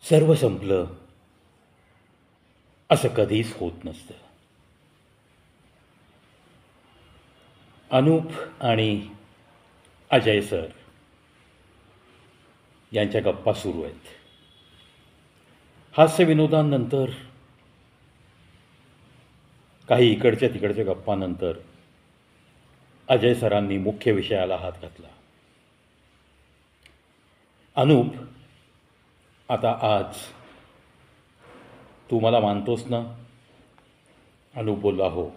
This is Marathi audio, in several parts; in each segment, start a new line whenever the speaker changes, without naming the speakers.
सर्व संपलं असं कधीच होत नसतं. अनूप आणि अजय सर यांच्या गप्पा सुरू आहेत. हास्यविनोदांनंतर, काही इकडच्या तिकडच्या गप्पांनंतर अजय सरांनी मुख्य विषयाला हात घातला. अनूप, आता आज तू मला मानतोस ना? अनूप बोलला, हो.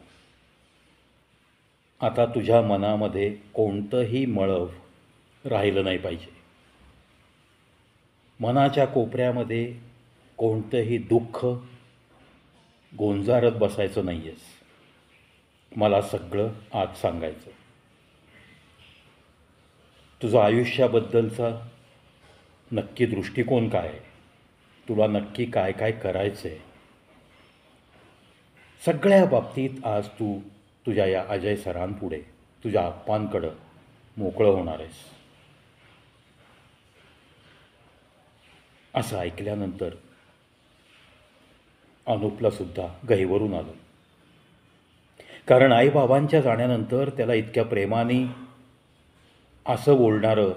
आता तुझ्या मनामध्ये कोणतंही मळव राहिलं नाही पाहिजे. मनाच्या कोपऱ्यामध्ये कोणतंही दुःख गोंजारत बसायचं नाही आहेस. मला सगळं आज सांगायचं. तुझा आयुष्याबद्दलचा नक्की दृष्टिकोन काय आहे, तुला नक्की काय काय करायचं आहे, सगळ्या बाबतीत आज तू तुझ्या या अजय सरांपुढे, तुझ्या आप्पांकडं मोकळं होणार आहेस. असं ऐकल्यानंतर अनूपला सुद्धा गहिवरून आलं. कारण आईबाबांच्या जाण्यानंतर त्याला इतक्या प्रेमाने असं बोलणारं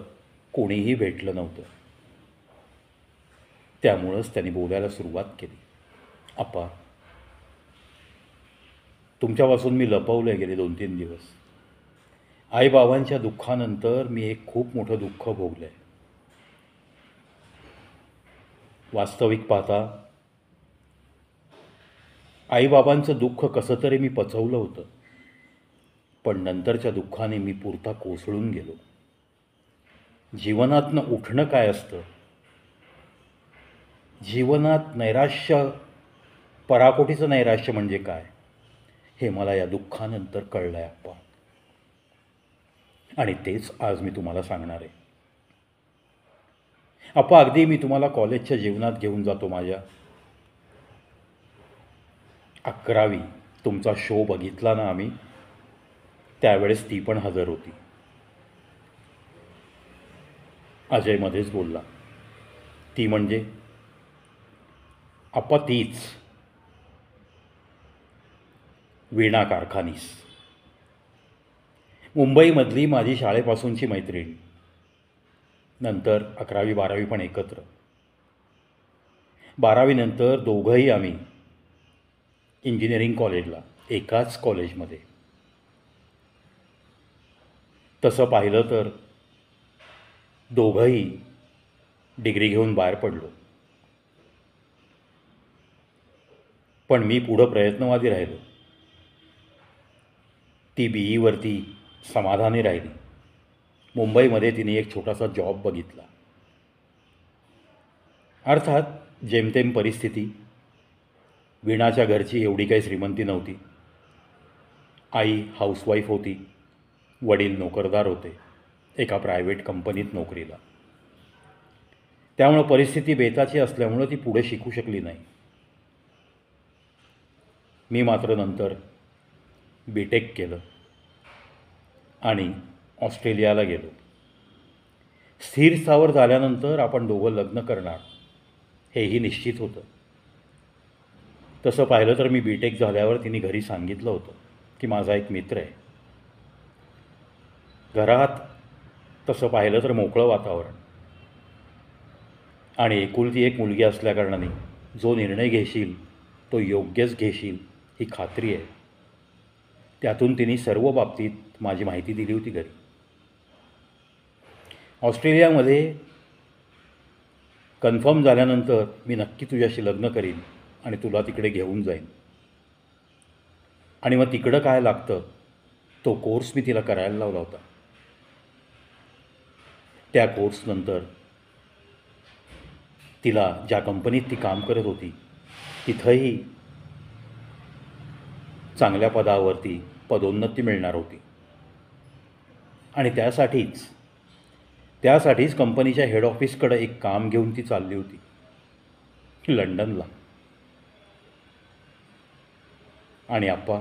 कोणीही भेटलं नव्हतं. त्यामुळंच त्यांनी बोलायला सुरुवात केली. आप्पा, तुमच्यापासून मी लपवलं गेले 2-3 दिवस. आईबाबांच्या दुःखानंतर मी एक खूप मोठं दुःख भोगलं आहे. वास्तविक पाहता आईबाबांचं दुःख कसं तरी मी पचवलं होतं, पण नंतरच्या दुःखाने मी पुरता कोसळून गेलो. जीवनातनं उठणं काय असतं, जीवनात नैराश्य, पराकोटीचं नैराश्य म्हणजे काय, हे मला या दुःखानंतर कळलं आहे आप्पा. आणि तेच आज मी तुम्हाला सांगणार आहे. आप्पा, अगदी मी तुम्हाला कॉलेजच्या जीवनात घेऊन जातो. माझ्या 11वी तुमचा शो बघितला ना आम्ही, त्यावेळेस ती पण हजर होती. अजय मध्येच बोलला, ती म्हणजे? आप्पा, तीच वीणा कारखानीस, मुंबईमधली माझी शाळेपासूनची मैत्रीण. नंतर 11वी-12वी पण एकत्र. 12वी नंतर दोघंही आम्ही इंजिनिअरिंग कॉलेजला, एकाच कॉलेजमध्ये. तसं पाहिलं तर दोघंही डिग्री घेऊन बाहेर पडलो. पण मी पुढं प्रयत्नवादी राहिलो. ती BE-वरती समाधानी राहिली. मुंबईमध्ये तिने एक छोटासा जॉब बघितला. अर्थात जेमतेम परिस्थिती. वीणाच्या घरची एवढी काही श्रीमंती नव्हती. आई हाऊसवाईफ होती, वडील नोकरदार होते, एका प्रायव्हेट कंपनीत नोकरीला. त्यामुळं परिस्थिती बेताची असल्यामुळं ती पुढे शिकू शकली नाही. मी मात्र नंतर BTech केलं आणि ऑस्ट्रेलियाला गेलो. स्थिर स्थावर झाल्यानंतर आपण दोघं लग्न करणार हेही निश्चित होतं. तसं पाहिलं तर मी BTech झाल्यावर तिने घरी सांगितलं होतं की माझा एक मित्र आहे. घरात तसं पाहिलं तर मोकळं वातावरण, आणि एकुलती एक मुलगी असल्याकारणाने जो निर्णय घेशील तो योग्यच घेशील ही खात्री आहे. त्यातून तिने सर्व बाबतीत माझी माहिती दिली होती घरी. ऑस्ट्रेलियामध्ये कन्फर्म झाल्यानंतर मी नक्की तुझ्याशी लग्न करीन आणि तुला तिकडे घेऊन जाईन. आणि मग तिकडं काय लागतं तो कोर्स मी तिला करायला लावला होता. त्या कोर्सनंतर तिला ज्या कंपनीत ती काम करत होती तिथंही चांगल्या पदावरती पदोन्नती मिळणार होती. आणि त्यासाठीच कंपनीच्या हेड ऑफिसकडं एक काम घेऊन ती चालली होती, लंडनला. आणि आप्पा,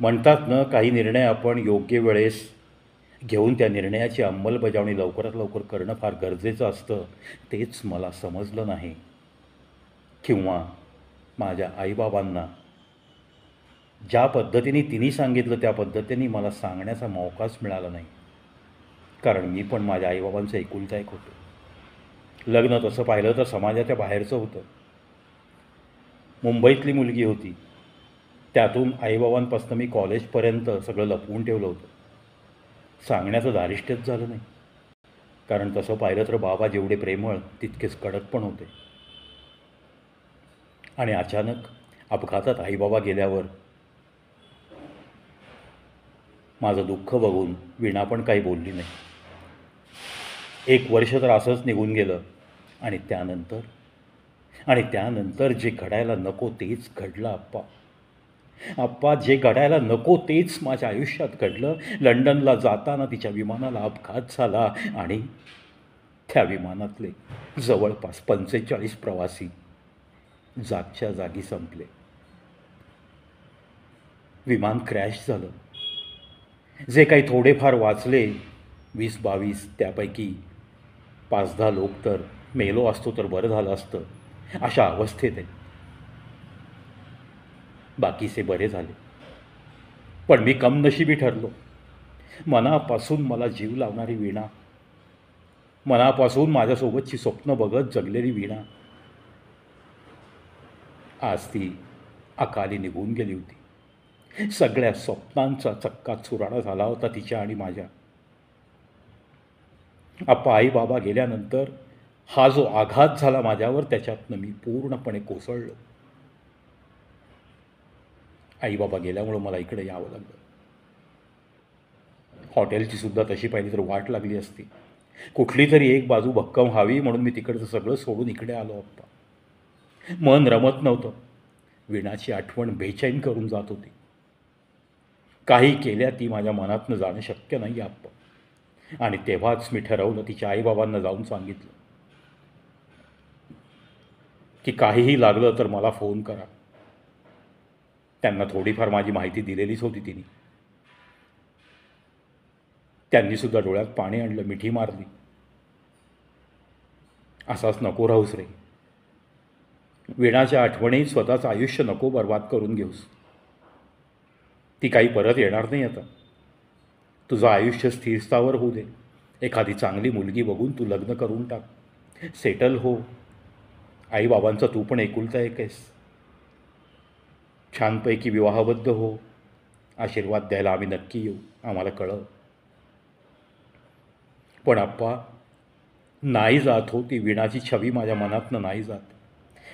म्हणतात ना, काही निर्णय आपण योग्य वेळेस घेऊन त्या निर्णयाची अंमलबजावणी लवकरात लवकर करणं फार गरजेचं असतं, तेच मला समजलं नाही. किंवा माझ्या आईबाबांना ज्या पद्धतीने तिने सांगितलं त्या पद्धतीने मला सांगण्याचा मौकाच मिळाला नाही. कारण मी पण माझ्या आईबाबांचं एकुलता एक होतो. लग्न तसं पाहिलं तर समाजाच्या बाहेरचं होतं. मुंबईतली मुलगी होती. त्यातून आईबाबांपासून मी कॉलेजपर्यंत सगळं लपवून ठेवलं होतं. सांगण्याचं धारिष्ट्यच झालं नाही. कारण तसं पाहिलं तर बाबा जेवढे प्रेमळ तितकेच कडक पण होते. आणि अचानक अपघातात आईबाबा गेल्यावर माझं दुःख बघून वीणा पण काही बोलली नाही. 1 वर्ष तर असंच निघून गेलं. आणि त्यानंतर जे घडायला नको तेच घडलं आप्पा. जे घडायला नको तेच माझ्या आयुष्यात घडलं. लंडनला जाताना तिच्या विमानाला अपघात झाला आणि त्या विमानातले जवळपास 45 प्रवासी जागच्या जागी संपले. विमान क्रॅश झालं. जे काही थोडेफार वाचले 20-22, त्यापैकी 5-10 लोक तर मेलो असतो तर बरं झालं असतं अशा अवस्थेत आहे. बाकीचे बरे झाले. पण मी कमनशिबी ठरलो. मनापासून मला जीव लावणारी वीणा, मनापासून माझ्यासोबतची स्वप्न बघत जगलेली वीणा, आज ती अकाली निघून गेली होती. सगळ्या स्वप्नांचा चक्का चुराडा झाला होता तिच्या आणि माझ्या. आई बाबा गेल्यानंतर हा जो आघात झाला माझ्यावर, त्याच्यातनं मी पूर्णपणे कोसळलो. आई बाबा गेल्यामुळं मला इकडे यावं लागलं. हॉटेलची सुद्धा तशी पाहिली तर वाट लागली असती. कुठली तरी एक बाजू भक्कम व्हावी म्हणून मी तिकडचं सगळं सोडून इकडे आलो आप्पा. मन रमत नव्हतं. वीणाची आठवण बेचैन करून जात होती. काही केल्या ती माझ्या मनातनं जाणं शक्य नाही आप्पा. आणि तेव्हाच मी ठरवलं, तिच्या आईबाबांना जाऊन सांगितलं की काहीही लागलं तर मला फोन करा. त्यांना थोडीफार माझी माहिती दिलेलीच होती तिने. त्यांनीसुद्धा डोळ्यात पाणी आणलं, मिठी मारली. असाच नको राहूस रे. वीणाच्या आठवणीत स्वतःचं आयुष्य नको बर्बाद करून घेऊस. ती काही परत येणार नाही आता. तुझं आयुष्य स्थिरस्थावर होऊ दे. एखादी चांगली मुलगी बघून तू लग्न करून टाक. सेटल हो. आईबाबांचा तू पण एकुलता एक आहेस. छानपैकी विवाहबद्ध हो. आशीर्वाद द्यायला आम्ही नक्की येऊ. आम्हाला कळव. पण आप्पा, नाही जात हो ती वीणाची छवी माझ्या मनातनं नाही जात.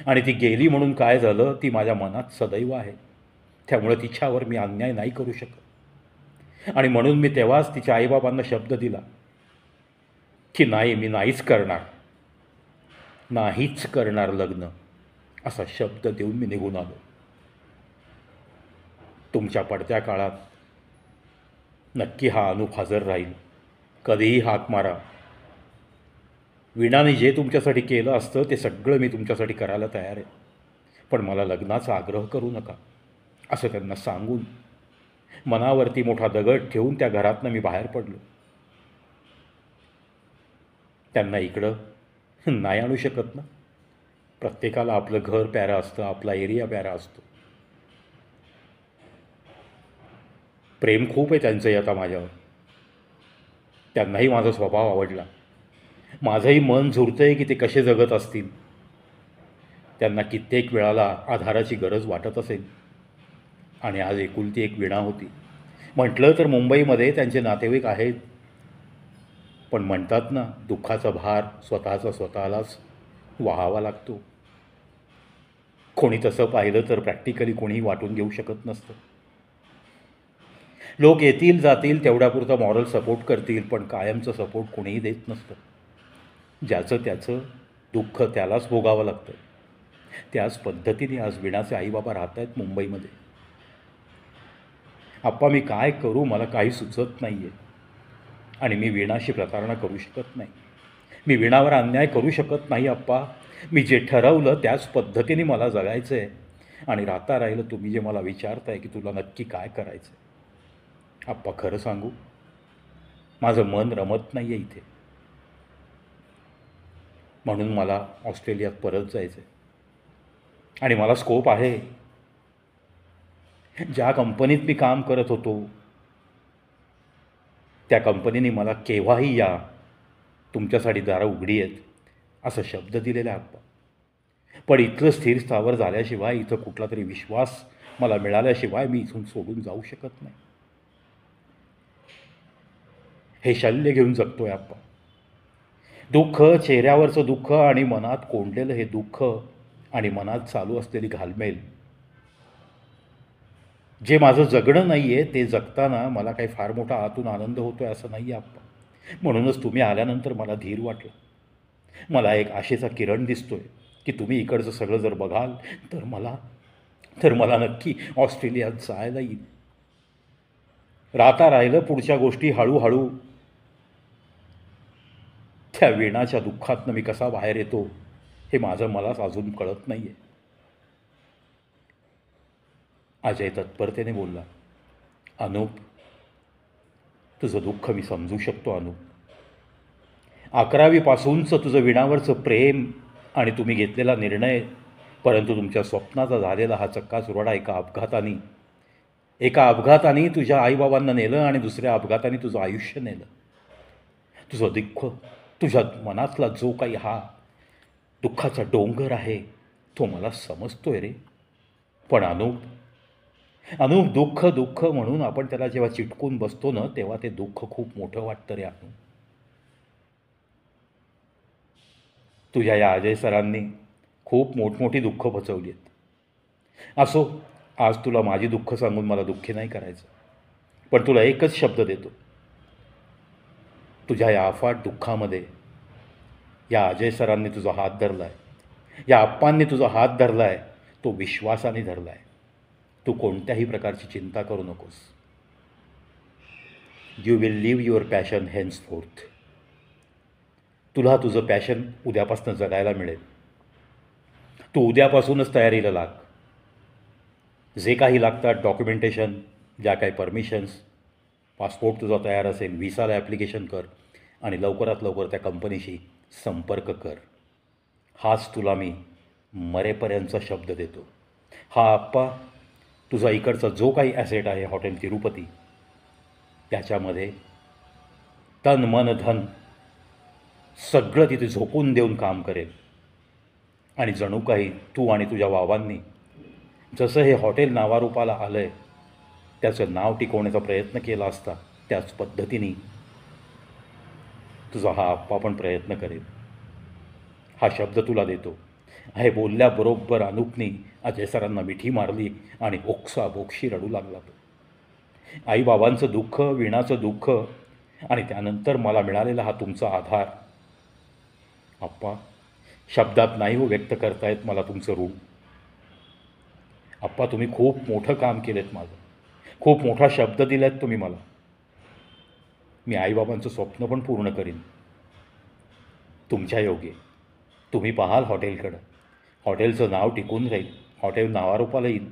आणि ती गेली म्हणून काय झालं, ती माझ्या मनात सदैव आहे. त्यामुळं तिच्यावर मी अन्याय नाही करू शकत. आणि म्हणून मी तेव्हाच तिच्या आईबाबांना शब्द दिला की नाही, मी नाहीच करणार लग्न, असा शब्द देऊन मी निघून आलो. तुमच्या पडत्या काळात नक्की हा अनूप हजर राहील. कधीही हाक मारा. वीणाने जे तुमच्यासाठी केलं असतं ते सगळं मी तुमच्यासाठी करायला तयार आहे. पण मला लग्नाचा आग्रह करू नका, असं त्यांना सांगून मनावरती मोठा दगड ठेवून त्या घरातनं मी बाहेर पडलो. त्यांना इकडं नाही आणू शकत ना. प्रत्येकाला आपलं घर प्यारं असतं, आपला एरिया प्यारा असतो. प्रेम खूप आहे त्यांचंही आता माझ्यावर. त्यांनाही माझा स्वभाव आवडला. माझंही मन झुरतं आहे की ते कसे जगत असतील. त्यांना कित्येक वेळाला आधाराची गरज वाटत असेल. आणि आज एकुलती एक वीणा होती. म्हटलं तर मुंबईमध्ये त्यांचे नातेवाईक आहेत. पण म्हणतात ना, दुःखाचा भार स्वतःलाच वाहावा लागतो. कोणी तसं पाहिलं तर प्रॅक्टिकली कोणीही वाटून घेऊ शकत नसतं. लोक येतील जातील, तेवढ्यापुरता मॉरल सपोर्ट करतील, पण कायमचं सपोर्ट कोणीही देत नसतं. ज्याचं त्याचं दुःख त्यालाच भोगावं लागतं. त्याच पद्धतीने आज वीणाचे आईबाबा राहत आहेत मुंबईमध्ये. आप्पा, मी काय करू, मला काही सुचत नाही आहे. आणि मी वीणाशी प्रतारणा करू शकत नाही. मी वीणावर अन्याय करू शकत नाही आप्पा. मी जे ठरवलं त्याच पद्धतीने मला जगायचं आहे. आणि राहिलं तुम्ही जे मला विचारताय की तुला नक्की काय करायचं आहे. आप्पा, खरं सांगू, माझं मन रमत नाही आहे इथे, म्हणून मला ऑस्ट्रेलियात परत जायचं आहे. आणि मला स्कोप आहे. ज्या कंपनीत मी काम करत होतो त्या कंपनीने मला केव्हाही या, तुमच्यासाठी दारं उघडी आहेत असं शब्द दिलेला आहे आप्पा. पण इथलं स्थिर स्थावर झाल्याशिवाय, इथं कुठला तरी विश्वास मला मिळाल्याशिवाय मी इथून सोडून जाऊ शकत नाही. हे शल्य घेऊन जगतोय आप्पा. दुःख, चेहऱ्यावरचं दुःख आणि मनात कोंडलेलं हे दुःख आणि मनात चालू असलेली घालमेल, जे माझं जगणं नाही आहे ते जगताना मला काही फार मोठा आतून आनंद होतो आहे असं नाही आहे आप्पा. म्हणूनच तुम्ही आल्यानंतर मला धीर वाटला. मला एक आशेचा किरण दिसतोय की तुम्ही इकडचं सगळं जर बघाल तर मला नक्की ऑस्ट्रेलियात जायला येईल. राहता राहिलं पुढच्या गोष्टी हळूहळू. त्या वीणाच्या दुःखातनं मी कसा बाहेर येतो हे मलाच अजून कळत नाही आहे. अजय तत्परतेने बोलला, अनूप, तुझं दुःख मी समजू शकतो अनूप. 11वीपासूनचं तुझं वीणावरचं प्रेम आणि तुम्ही घेतलेला निर्णय, परंतु तुमच्या स्वप्नाचा झालेला हा चक्काचुरडा एका अपघाताने तुझ्या आईबाबांना नेलं आणि दुसऱ्या अपघाताने तुझं आयुष्य नेलं. तुझं दुःख, तुझ्या मनातला जो काही हा दुःखाचा डोंगर आहे तो मला समजतोय रे. पण अनूप दुःख म्हणून आपण त्याला जेव्हा चिटकून बसतो ना, तेव्हा ते दुःख खूप मोठं वाटतं रे अनूप. तुझ्या या अजय सरांनी खूप मोठमोठी दुःख पचवली आहेत. असो, आज तुला माझी दुःख सांगून मला दुःखी नाही करायचं. पण तुला एकच शब्द देतो, तुझ्या या अफाट दुःखामध्ये या अजय सरांनी तुझा हात धरला आहे, या आप्पांनी तुझा हात धरला आहे, तो विश्वासाने धरला आहे. तू कोणत्याही प्रकारची चिंता करू नकोस. You will live your passion henceforth. तुला तुझं पॅशन उद्यापासून जगायला मिळेल. तू उद्यापासूनच तयारीला लाग. जे काही लागतात डॉक्युमेंटेशन, ज्या काही परमिशन्स, पासपोर्ट तुझा तयार असेल, व्हिसाला ॲप्लिकेशन कर आणि लवकरात लवकर त्या कंपनीशी संपर्क कर. हाच तुला मी मरेपर्यंतचा शब्द देतो. हा आप्पा, तुझा इकडचा जो काही ॲसेट आहे हॉटेल तिरुपती, त्याच्यामध्ये तन मन धन सगळं तिथे झोकून देऊन काम करेल. आणि जणू काही तू आणि तुझ्या बाबांनी जसं हे हॉटेल नावारूपाला आलं आहे, त्याचं नाव टिकवण्याचा प्रयत्न केला असता, त्याच पद्धतीने तुझा हा आप्पा पण प्रयत्न करेल. हा शब्द तुला देतो. हे बोलल्याबरोबर अनूपनी अजय सरांना मिठी मारली आणि ओक्साबोक्षी रडू लागला तो. आईबाबांचं दुःख, वीणाचं दुःख आणि त्यानंतर मला मिळालेला हा तुमचा आधार. आप्पा, शब्दात नाही हो व्यक्त करतायत मला तुमचं ऋण. आप्पा, तुम्ही खूप मोठं काम केलेत माझं. खूप मोठा शब्द दिलात तुम्ही मला. मी आईबाबांचं स्वप्न पण पूर्ण करीन. तुमच्या योगे तुम्ही पाहाल हॉटेलकडं. हॉटेलचं नाव टिकून राहील. हॉटेल नावारूपाला येईल.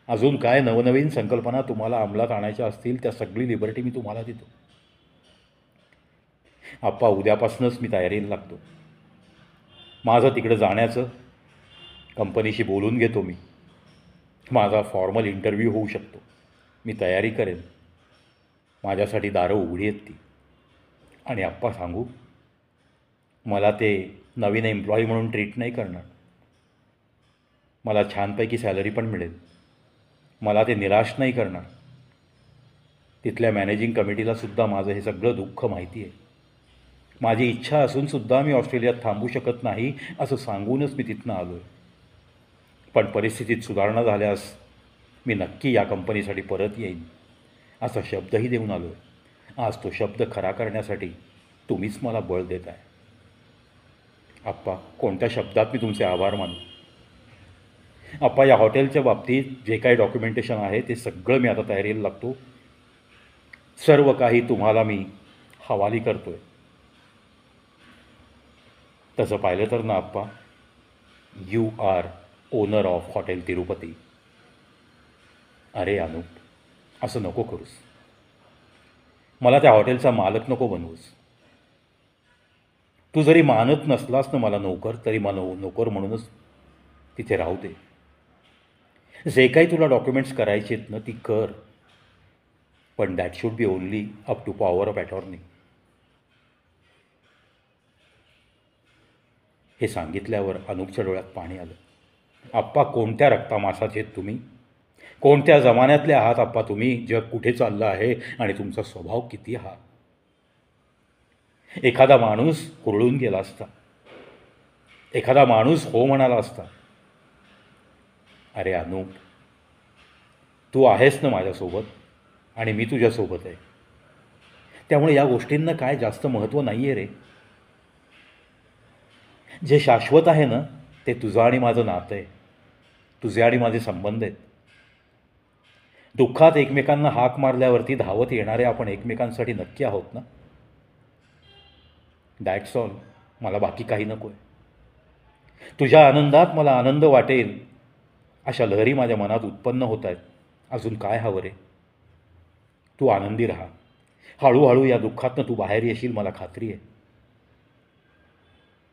अजून काय नवनवीन संकल्पना तुम्हाला अंमलात आणायच्या असतील त्या सगळी लिबर्टी मी तुम्हाला देतो. आप्पा, उद्यापासूनच मी तयारीला लागतो. माझं तिकडं जाण्याचं कंपनीशी बोलून घेतो मी. माझा फॉर्मल इंटरव्ह्यू होऊ शकतो. मी तयारी करेन. माझ्यासाठी दारं उघडी आहेत ती. आणि आप्पा सांगू, मला ते नवीन एम्प्लॉई म्हणून ट्रीट नाही करणार. मला छानपैकी सॅलरी पण मिळेल. मला ते निराश नाही करणार. तिथल्या मॅनेजिंग कमिटीलासुद्धा माझं हे सगळं दुःख माहिती आहे. माझी इच्छा असूनसुद्धा मी ऑस्ट्रेलियात थांबू शकत नाही असं सांगूनच मी तिथनं आलो आहे. पण परिस्थितीत सुधारणा झाल्यास मी नक्की या कंपनीसाठी परत येईन असा शब्दही देऊन आलो आहे. आज तो शब्द खरा करण्यासाठी तुम्हीच मला बळ देत आहे. आप्पा, कोणत्या शब्दात मी तुमचे आभार मानू. आप्पा, या हॉटेलच्या बाबतीत जे काही डॉक्युमेंटेशन आहे ते सगळं मी आता तयारीला लागतो. सर्व काही तुम्हाला मी हवाली करतो आहे. तसं पाहिलं तर ना आप्पा, you are owner of hotel Tirupati. अरे अनूप, असं नको करूस. मला त्या हॉटेलचा मालक नको बनवूस. तू जरी मानत नसलास ना मला नोकर, तरी मला नोकर म्हणूनच तिथे राहू दे. जे काही तुला डॉक्युमेंट्स करायचे आहेत ना ती कर, पण that should be only up to power of attorney. हे सांगितल्यावर अनुपच्या डोळ्यात पाणी आलं. आप्पा, कोणत्या रक्तामासाचे आहेत तुम्ही? कोणत्या जमान्यातले आहात आप्पा तुम्ही? जग कुठे चाललं आहे आणि तुमचा स्वभाव किती हा? एखादा माणूस हुरळून गेला असता, एखादा माणूस हो म्हणाला असता. अरे अनुप, तू आहेस ना माझ्यासोबत आणि मी तुझ्यासोबत आहे. त्यामुळे या गोष्टींना काय जास्त महत्त्व नाही आहे रे. जे शाश्वत आहे ना ते तुझं आणि माझं नातं आहे, तुझे आणि माझे संबंध आहेत. दुःखात एकमेकांना हाक मारल्यावरती धावत येणारे आपण एकमेकांसाठी नक्की आहोत ना. That's all. मला बाकी काही नको आहे. तुझ्या आनंदात मला आनंद वाटेल अशा लहरी माझ्या मनात उत्पन्न होत आहेत. अजून काय हवं रे? तू आनंदी राहा. हळूहळू या दुःखातनं तू बाहेर येशील, मला खात्री आहे.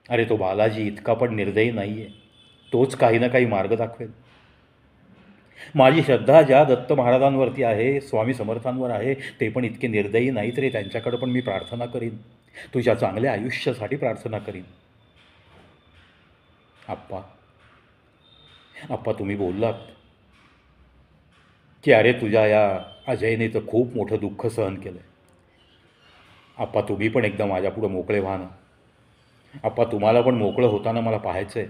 अरे तो बालाजी इतका पण निर्दयी नाही आहे. तोच काही ना काही मार्ग दाखवेल. माझी श्रद्धा ज्या दत्त महाराजांवरती आहे, स्वामी समर्थांवर आहे, ते पण इतके निर्दयी नाहीत रे. त्यांच्याकडे पण मी प्रार्थना करीन, तुझ्या चांगल्या आयुष्यासाठी प्रार्थना करीन. आप्पा, आप्पा तुम्ही बोललात की अरे तुझ्या या अजयने तर खूप मोठं दुःख सहन केलं आहे. आप्पा तुम्ही पण एकदा माझ्यापुढं मोकळे व्हा ना. आप्पा तुम्हाला पण मोकळं होताना मला पाहायचं आहे.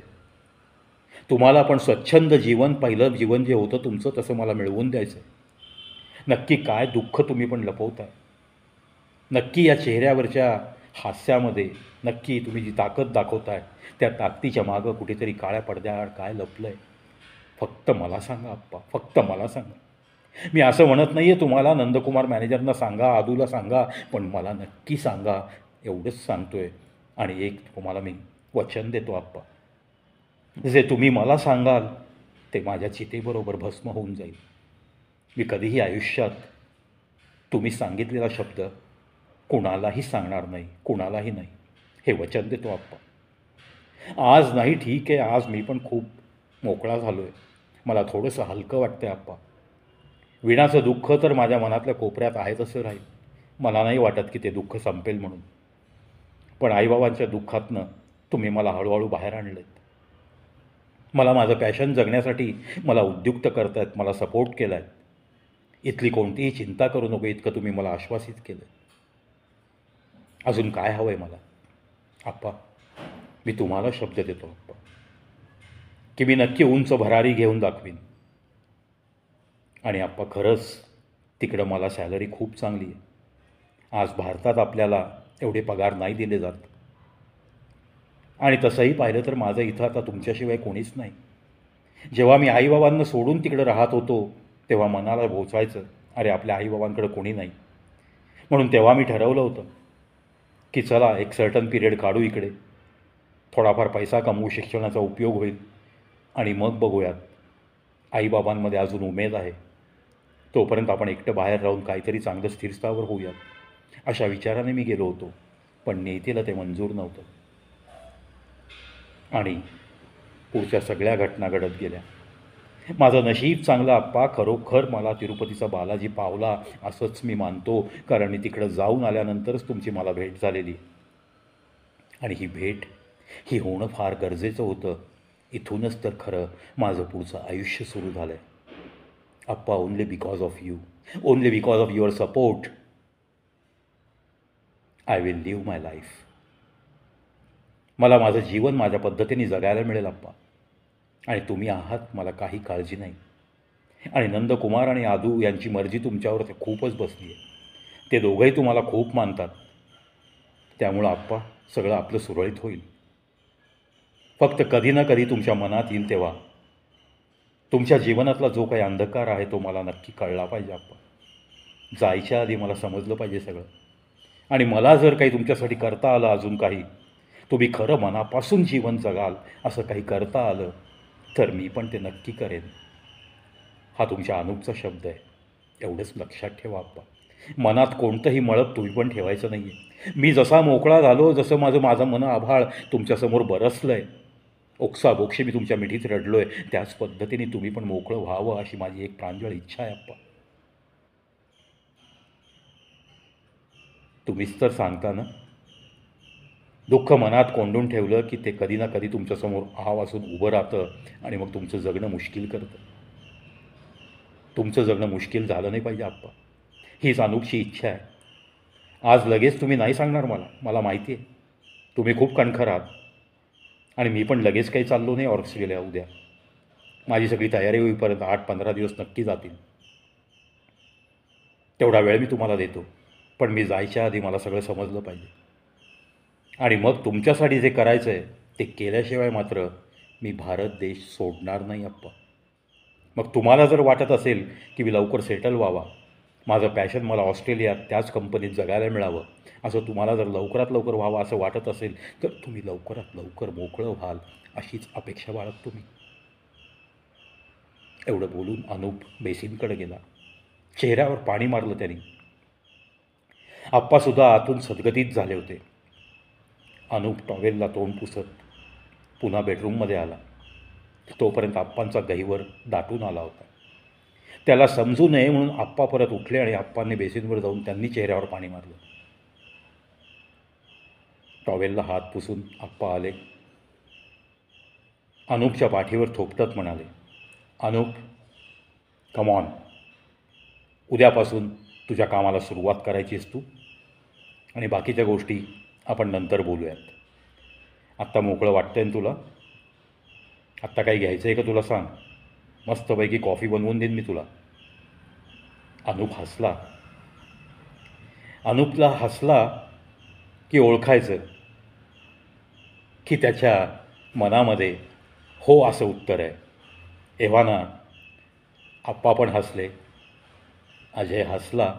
तुम्हाला पण स्वच्छंद जीवन, पहिलं जीवन जे होतं तुमचं तसं मला मिळवून द्यायचं आहे. नक्की काय दुःख तुम्ही पण लपवताय? नक्की या चेहऱ्यावरच्या हास्यामध्ये नक्की तुम्ही जी ताकद दाखवताय त्या ताकदीच्या मागं कुठेतरी काळ्या पडद्याआड काय लपलं आहे? फक्त मला सांगा आप्पा, फक्त मला सांगा. मी असं म्हणत नाही आहे तुम्हाला नंदकुमार मॅनेजरना सांगा, आदूला सांगा, पण मला नक्की सांगा, एवढंच सांगतो आहे. आणि एक तुम्हाला मी वचन देतो आप्पा, जे तुम्ही मला सांगाल ते माझ्या चितेबरोबर भस्म होऊन जाईल. मी कधीही आयुष्यात तुम्ही सांगितलेला शब्द कुणालाही सांगणार नाही, कुणालाही नाही, हे वचन देतो आप्पा. आज नाही ठीक आहे, आज मी पण खूप मोकळा झालो आहे. मला थोडंसं हलकं वाटतं आहे आप्पा. विणाचं दुःख तर माझ्या मनातल्या कोपऱ्यात आहे तसं राहील. मला नाही वाटत की ते दुःख संपेल म्हणून. पण आईबाबांच्या दुःखातनं तुम्ही मला हळूहळू बाहेर आणलेत. मला माझं पॅशन जगण्यासाठी मला उद्युक्त करतायत, मला सपोर्ट केला आहे. इथली कोणतीही चिंता करू नको इतकं तुम्ही मला आश्वासित केलं. अजून काय हवं आहे मला? आप्पा, मी तुम्हाला शब्द देतो आप्पा की मी नक्की उंच भरारी घेऊन दाखवीन. आणि आप्पा खरंच तिकडं मला सॅलरी खूप चांगली आहे. आज भारतात आपल्याला एवढे पगार नाही दिले जात. आणि तसंही पाहिलं तर माझं इथं आता तुमच्याशिवाय कोणीच नाही. जेव्हा मी आईबाबांना सोडून तिकडं राहत होतो तेव्हा मनाला भोचायचं, अरे आपल्या आईबाबांकडं कोणी नाही. म्हणून तेव्हा मी ठरवलं होतं की चला एक सर्टन पिरियड काढू इकडे, थोडाफार पैसा कमवू, शिक्षणाचा उपयोग होईल आणि मग बघूयात. आईबाबांमध्ये अजून उमेद आहे, तोपर्यंत आपण एकटं बाहेर राहून काहीतरी चांगलं स्थिरस्थावर होऊयात, अशा विचाराने मी गेलो होतो. पण नेतेला ते मंजूर नव्हतं आणि पुढच्या सगळ्या घटना घडत गेल्या. माझं नशीब चांगलं आप्पा, खरोखर मला तिरुपतीचा बालाजी पावला असंच मी मानतो, कारण मी तिकडं जाऊन आल्यानंतरच तुमची मला भेट झालेली. आणि ही भेट ही होणं फार गरजेचं होतं. इथूनच तर खरं माझं पुढचं आयुष्य सुरू झालं आहे आप्पा. Only because of you, only because of your support I will live my life. मला माझं जीवन माझ्या पद्धतीने जगायला मिळेल आप्पा. आणि तुम्ही आहात, मला काही काळजी नाही. आणि नंदकुमार आणि आदू यांची मर्जी तुमच्यावर ते खूपच बसली आहे. ते दोघंही तुम्हाला खूप मानतात. त्यामुळं आप्पा सगळं आपलं सुरळीत होईल. फक्त कधी ना कधी तुमच्या मनात येईल तेव्हा तुमच्या जीवनातला जो काही अंधकार आहे तो मला नक्की कळला पाहिजे आप्पा. जायच्या आधी मला समजलं पाहिजे सगळं. आणि मला जर काही तुमच्यासाठी करता आलं, अजून काही तुम्ही खरं मनापासून जीवन जगाल असं काही करता आलं तर मी पण ते नक्की करेन. हा तुमच्या अनुपचा शब्द आहे, एवढंच लक्षात ठेवा आप्पा. मनात कोणतंही मळप तुम्ही पण ठेवायचं नाही आहे. मी जसा मोकळा झालो, जसं माझं मन आभाळ तुमच्यासमोर बरसलं आहे, ओक्साबोक्षी मी तुमच्या मिठीत रडलो आहे, त्याच पद्धतीने तुम्ही पण मोकळं व्हावं अशी माझी एक प्रांजळ इच्छा आहे आप्पा. तुम्हीच तर सांगता ना, दुःख मनात कोंडून ठेवलं की ते कधी ना कधी तुमच्यासमोर वासून उभं राहतं आणि मग तुमचं जगणं मुश्किल करतं. तुमचं जगणं मुश्किल झालं नाही पाहिजे आप्पा, हीच अनूपची इच्छा आहे. आज लगेच तुम्ही नाही सांगणार मला माहिती आहे. तुम्ही खूप कणखर आहात आणि मी पण लगेच काही चाललो नाही ऑस्ट्रेलिया उद्या. माझी सगळी तयारी होईपर्यंत 8-15 दिवस नक्की जातील. तेवढा वेळ मी तुम्हाला देतो, पण मी जायच्या आधी मला सगळं समजलं पाहिजे. आणि मग तुमच्यासाठी जे करायचं आहे ते केल्याशिवाय मात्र मी भारत देश सोडणार नाही आप्पा. मग तुम्हाला जर वाटत असेल की मी लवकर सेटल व्हावा, माझं पॅशन मला ऑस्ट्रेलियात त्याच कंपनीत जगायला मिळावं, असं तुम्हाला जर लवकरात लवकर व्हावं असं वाटत असेल, तर तुम्ही लवकरात लवकर मोकळं व्हाल अशीच अपेक्षा बाळगतो मी. एवढं बोलून अनूप बेसिनकडे गेला. चेहऱ्यावर पाणी मारलं त्याने. आप्पासुद्धा आतून सदगतीत झाले होते. अनूप टॉवेलला तोंड पुसत पुन्हा बेडरूममध्ये आला. तोपर्यंत आप्पांचा गहिवर दाटून आला होता. त्याला समजू नये म्हणून आप्पा परत उठले आणि आप्पांनी बेसिनवर जाऊन त्यांनी चेहऱ्यावर पाणी मारलं. टॉवेलला हात पुसून आप्पा आले. अनूपच्या पाठीवर थोपटत म्हणाले, अनूप, कम ऑन, उद्यापासून तुझ्या कामाला सुरुवात करायचीस तू, आणि बाकीच्या गोष्टी आपण नंतर बोलूयात. आत्ता मोकळं वाटतंय ना तुला? आत्ता काही घ्यायचं आहे का तुला सांग, मस्तपैकी कॉफी बनवून देईन मी तुला. अनूप हसला. अनूपला हसला की ओळखायचं की त्याच्या मनामध्ये हो असं उत्तर आहे. एव्हाना आप्पा पण हसले. अजय हसला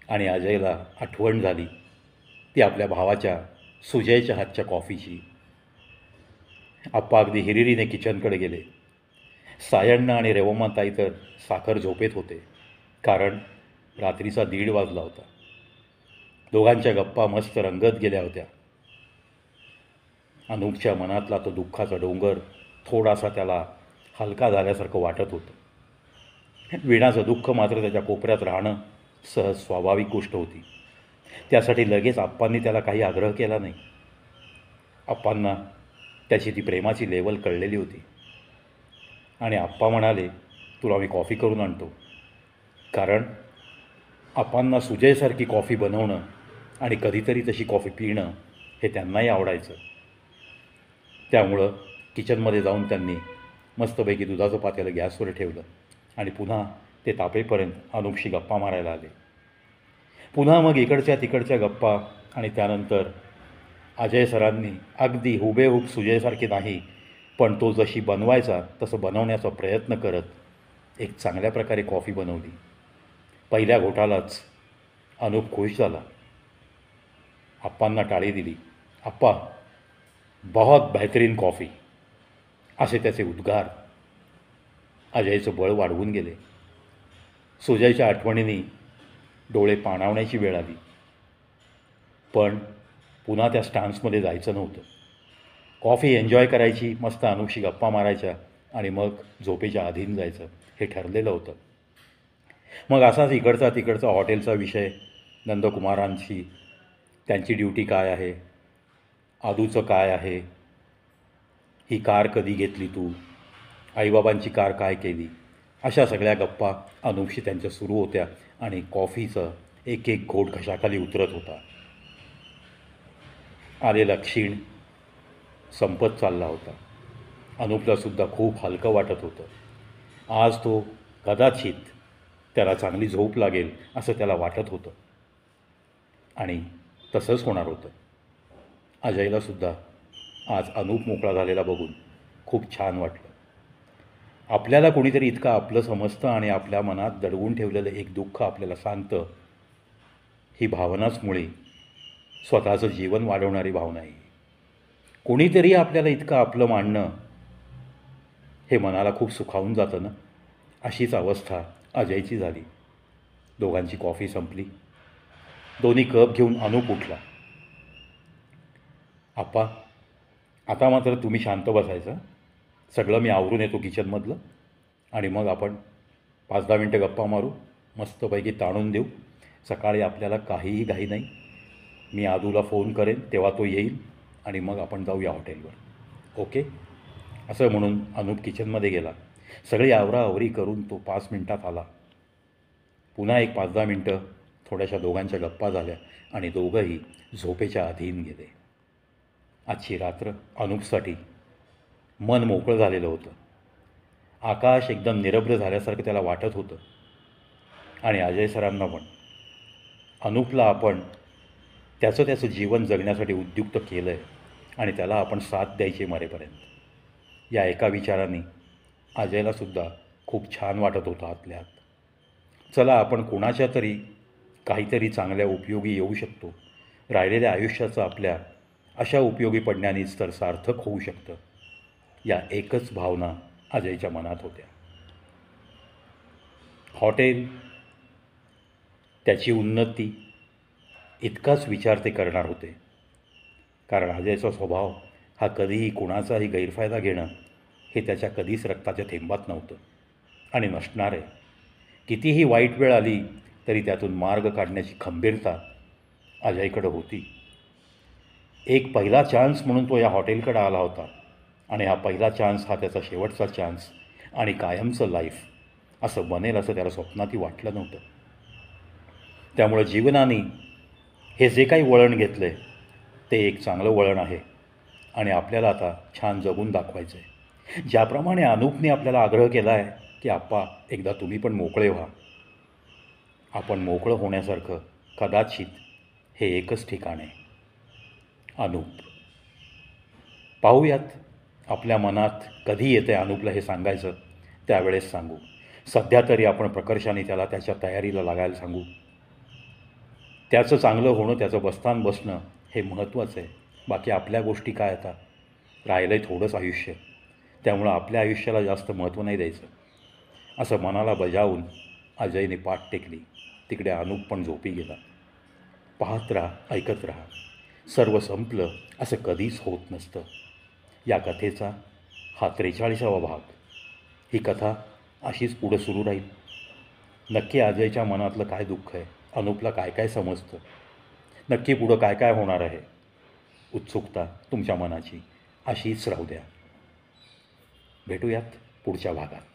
आणि अजयला आठवण झाली ती आपल्या भावाच्या सुजयच्या हातच्या कॉफीची. आप्पा अगदी हिरिरीने किचनकडे गेले. सायण्णा आणि रेवमाताई तर साखर झोपेत होते, कारण रात्रीचा 1:30 वाजला होता. दोघांच्या गप्पा मस्त रंगत गेल्या होत्या. अनूपच्या मनातला तो दुःखाचा डोंगर थोडासा त्याला हलका झाल्यासारखं वाटत होतं. वीणाचं दुःख मात्र त्याच्या कोपऱ्यात राहणं सहज स्वाभाविक गोष्ट होती. त्यासाठी लगेच आप्पांनी त्याला काही आग्रह केला नाही. आप्पांना त्याची ती प्रेमाची लेवल कळलेली होती आणि आप्पा म्हणाले, तुला मी कॉफी करून आणतो. कारण आप्पांना सुजयसारखी कॉफी बनवणं आणि कधीतरी तशी कॉफी पिणं हे त्यांनाही आवडायचं. त्यामुळं किचनमध्ये जाऊन त्यांनी मस्तपैकी दुधाचं पातेलं गॅसवर ठेवलं आणि पुन्हा ते तापेपर्यंत अनूपशी गप्पा मारायला आले. पुन्हा मग इकडच्या तिकडच्या गप्पा आणि त्यानंतर अजय सरांनी अगदी हुबेहूब सुजयसारखे नाही, पण तो जशी बनवायचा तसं बनवण्याचा प्रयत्न करत एक चांगल्या प्रकारे कॉफी बनवली. पहिल्या घोटालाच अनूप खुश झाला. आप्पांना टाळी दिली. आप्पा, बहुत बेहतरीन कॉफी, असे त्याचे उद्गार अजयचं बळ वाढवून गेले. सुजयच्या आठवणींनी डोळे पाणावण्याची वेळ आली. पण पुन्हा त्या स्टान्समध्ये जायचं नव्हतं. कॉफी एन्जॉय करायची, मस्त अनूपशी गप्पा मारायच्या आणि मग झोपेच्या अधीन जायचं, हे ठरलेलं होतं. मग असाच इकडचा तिकडचा हॉटेलचा विषय, नंदकुमारांची त्यांची ड्युटी काय आहे, आदूचं काय आहे, ही कार कधी घेतली तू, आईबाबांची कार काय केली, अशा सगळ्या गप्पा अनूपशी त्यांच्या सुरू होत्या आणि कॉफीचं एक एक घोट घशाखाली उतरत होता. आलेला क्षीण संपत चालला होता. अनूपलासुद्धा खूप हलकं वाटत होतं. आज तो कदाचित त्याला चांगली झोप लागेल असं त्याला वाटत होतं आणि तसंच होणार होतं. अजयलासुद्धा आज अनूप मोकळा झालेला बघून खूप छान वाटलं. आपल्याला कोणीतरी इतकं आपलं समजतं आणि आपल्या मनात दडवून ठेवलेलं एक दुःख आपल्याला सांगतं, ही भावनाच मुळी स्वतःचं जीवन वाढवणारी भावना आहे. कोणीतरी आपल्याला इतकं आपलं मानणं हे मनाला खूप सुखावून जातं ना. अशीच अवस्था अजयची झाली. दोघांची कॉफी संपली. दोन्ही कप घेऊन अनूप उठला. आप्पा, आता मात्र तुम्ही शांत बसायचं. सगळं मी आवरून येतो किचनमधलं आणि मग आपण 5-10 मिनटं गप्पा मारू, मस्तपैकी ताणून देऊ. सकाळी आपल्याला काहीही घाई नाही. मी आदूला फोन करेन तेव्हा तो येईल आणि मग आपण जाऊया हॉटेलवर. ओके? असं म्हणून अनूप किचनमध्ये गेला. सगळी आवराआवरी करून तो 5 मिनटात आला. पुन्हा एक 5-10 मिनटं थोड्याशा दोघांच्या गप्पा झाल्या आणि दोघंही झोपेच्या अधीन गेले. आजची रात्र अनूपसाठी मन मोकळं झालेलं होतं. आकाश एकदम निरभ्र झाल्यासारखं त्याला वाटत होतं. आणि अजय सरांना पण. अनूपला आपण त्याचं जीवन जगण्यासाठी उद्युक्त केलं आहे आणि त्याला आपण साथ द्यायची मरेपर्यंत. या एका विचाराने अजयलासुद्धा खूप छान वाटत होतं आतल्या आत. चला, आपण कोणाच्या तरी काहीतरी चांगल्या उपयोगी येऊ शकतो. राहिलेल्या आयुष्याचं आपल्या अशा उपयोगी पडण्यानेच तर सार्थक होऊ शकतं. या एकच भावना अजयच्या मनात होत्या. हॉटेल, त्याची उन्नती इतकाच विचार ते करणार होते. कारण अजयचा स्वभाव हा कधीही कुणाचाही गैरफायदा घेणं हे त्याच्या कधीच रक्ताच्या थेंबात नव्हतं आणि नसणार आहे. कितीही वाईट वेळ आली तरी त्यातून मार्ग काढण्याची खंबीरता अजयकडं होती. एक पहिला चान्स म्हणून तो या हॉटेलकडे आला होता आणि हा पहिला चान्स हा त्याचा शेवटचा चान्स आणि कायमचं लाईफ असं बनेल असं त्याला स्वप्नातही वाटलं नव्हतं. त्यामुळं जीवनाने हे जे काही वळण घेतलं आहे ते एक चांगलं वळण आहे आणि आपल्याला आता छान जगून दाखवायचं आहे. ज्याप्रमाणे अनूपने आपल्याला आग्रह केला आहे की आप्पा, एकदा तुम्ही पण मोकळे व्हा. आपण मोकळं होण्यासारखं कदाचित हे एकच ठिकाण आहे, अनूप. पाहूयात आपल्या मनात कधी येते अनूपला हे सांगायचं, त्यावेळेस सांगू. सध्या तरी आपण प्रकर्षाने त्याला त्याच्या तयारीला लागायला सांगू. त्याचं चांगलं होणं, त्याचं बस्तान बसणं हे महत्त्वाचं आहे. बाकी आपल्या गोष्टी काय, आता राहिलं आहे थोडंच आयुष्य, त्यामुळं आपल्या आयुष्याला जास्त महत्त्व नाही द्यायचं. असं मनाला बजावून अजयने पाठ टेकली. तिकडे अनूप पण झोपी गेला. पाहत राहा, ऐकत राहा. सर्व संपलं असं कधीच होत नसतं. या कथेचा हा 43वा भाग. ही कथा अशीच पुढं सुरू राहील. नक्की अजयच्या मनातलं काय दुःख आहे, अनूपला काय काय समजतं, नक्की पुढं काय काय होणार आहे, उत्सुकता तुमच्या मनाची अशीच राहू द्या. भेटूयात पुढच्या भागात.